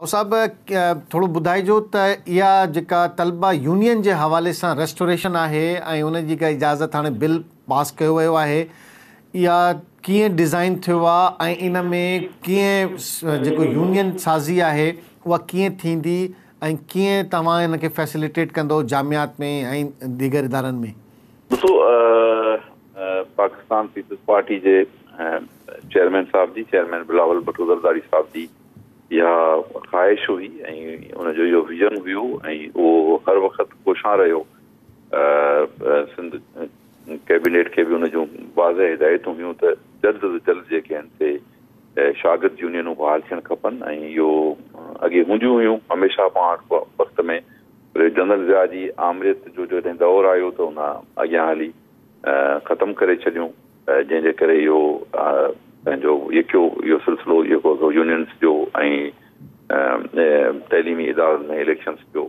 साहब थोड़ो ॿुधाइजो त इहा जेका तलबा यूनियन जे हवाले सां रेस्टोरेशन आहे ऐं उन जी का इजाज़त हाणे बिल पास कयो वियो आहे, इहा कीअं डिज़ाइन थियो आहे ऐं इन में कीअं जेको यूनियन साज़ी आहे उहा कीअं थींदी ऐं कीअं तव्हां इन खे फैसिलिटेट कंदो जामियात में ऐं दीगर इदारनि में? ॾिसो, पाकिस्तान पीपल्स पार्टी जे चेयरमैन साहब जी, चेयरमैन बिलावल भुट्टो ज़रदारी साहब जी इहा ख़्वाहिश हुई ऐं उनजो इहो विज़न हुयो ऐं उहो हर वक़्तु कोशिशा रहियो। सिंध कैबिनेट खे बि उनजूं वाज़ह हिदायतूं हुयूं त जल्द अज़ जल्द जेके आहिनि से शागिर्द यूनियनूं बहाल थियणु खपनि ऐं इहो अॻे हूंदियूं हुयूं हमेशह पाण वक़्त में। जनरल ज़िया जी आमरियत जो जॾहिं दौरु आयो त उन अॻियां हली ख़तमु करे छॾियूं, जंहिंजे करे इहो पंहिंजो इहो सिलसिलो जेको यूनियन्स जो ऐं तइलीमी इदारनि में इलेक्शन्स जो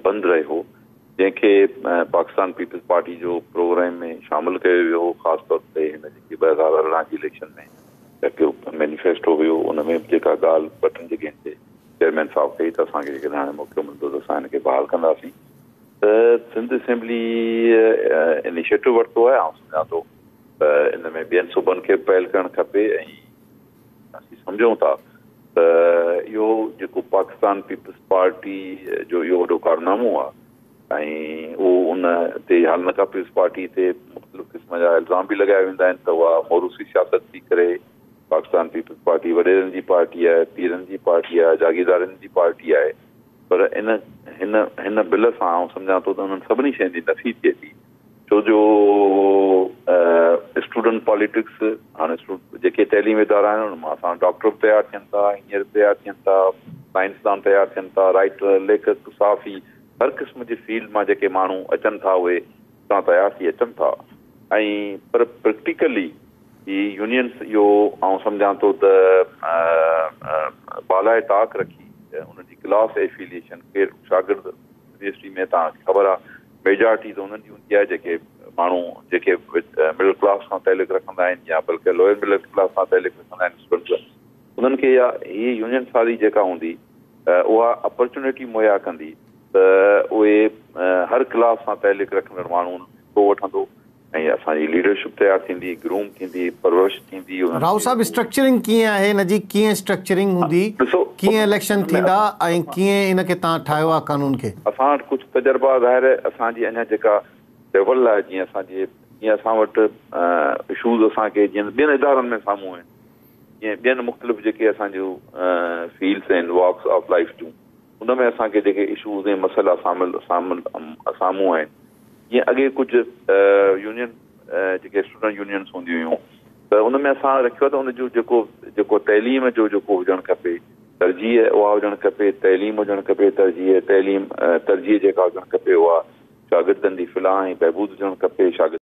बंदि रहियो, जंहिंखे पाकिस्तान पीपल्स पार्टी जो प्रोग्राम में शामिलु कयो वियो हो। ख़ासि तौर ते हिन जेकी 2018 जी इलेक्शन में जेको मैनिफेस्टो हुयो उन में जेका ॻाल्हि ॿ टिनि जॻहियुनि ते चेयरमैन साहब कई त असांखे जेकॾहिं हाणे मौक़ो मिलंदो त असां हिनखे बहाल कंदासीं। त सिंध असेंबली इनिशिएटिव वरितो आहे। ऐं सम्झां थो त इन में ॿियनि सूबनि खे पहल करणु खपे ऐं असीं सम्झूं था त इहो जेको पाकिस्तान पीपल्स पार्टी जो इहो वॾो कारनामो आहे ऐं उहो उन ते हालनका पीपल्स पार्टी ते मुख़्तलिफ़ क़िस्म जा इल्ज़ाम बि लॻाया वेंदा आहिनि त उहा मोरूसी सियासत थी करे पाकिस्तान पीपल्स पार्टी वॾेरनि जी पार्टी आहे, पीरनि जी पार्टी आहे, जागीरदारनि जी पार्टी आहे। पर हिन बिल सां आउं सम्झां थो त उन्हनि सभिनी शयुनि जी नफ़ी थिए थी, छो जो स्टूडेंट पॉलिटिक्स हाणे जेके तइलीमी इदारा आहिनि उन मां असां डॉक्टर बि तयारु थियनि था, इंजीनियर तयारु थियनि था, साइंसदान तयारु थियनि था, राइटर, लेखक, साफ़ी, हर क़िस्म जी फील्ड मां जेके माण्हू अचनि था उहे हितां तयारु थी अचनि था। ऐं पर प्रैक्टिकली ही यूनियन्स इहो आउं सम्झां थो त बालाए ताक रखी उनजी क्लास एफिलिएशन केरु शागिर्द यूनिवर्सिटी में तव्हांखे ख़बर आहे मेजॉरिटी त उन्हनि जी हूंदी आहे जेके माण्हू जेके मिडिल क्लास सां तइल्लुक़ रखंदा आहिनि या बल्कि लोअर मिडिल क्लास सां तइल्लुक़ रखंदा आहिनि स्टूडेंट्स, उन्हनि खे हीअ यूनियन सारी जेका हूंदी उहा अपॉर्चुनिटी मुहैया कंदी त उहे हर क्लास सां तइल्लुक़ रखंदड़ माण्हू को वठंदो ऐं असांजी लीडरशिप तयारु थींदी, ग्रूम थींदी, परवरिश थींदी। राव साहब, स्ट्रक्चरिंग कीअं आहे हिन जी? कीअं स्ट्रक्चरिंग हूंदी, कीअं इलेक्शन थींदा ऐं कीअं इन खे तव्हां ठाहियो आहे कानून खे? असां वटि कुझु तजुर्बा ज़ाहिर असांजी अञा जेका लेवल आहे, जीअं असां वटि इशूज़ असांखे जीअं ॿियनि इदारनि में साम्हूं आहिनि, जीअं ॿियनि मुख़्तलिफ़ जेके असांजूं फील्ड्स आहिनि वॉक्स ऑफ लाइफ जूं, उन में असांखे जेके इशूज़ ऐं मसइला साम्हूं आहिनि। जीअं अॻे कुझु यूनियन जेके स्टूडेंट यूनियन्स हूंदियूं हुयूं त उन में असां रखियो त उनजो जेको तइलीम जो जेको हुजणु खपे, तरजीह उहा हुजणु खपे, तइलीम हुजणु खपे, तरजीह जेका हुजणु खपे उहा शागिर्दनि जी फिलाह ऐं बहबूद हुजणु खपे। शागिर्द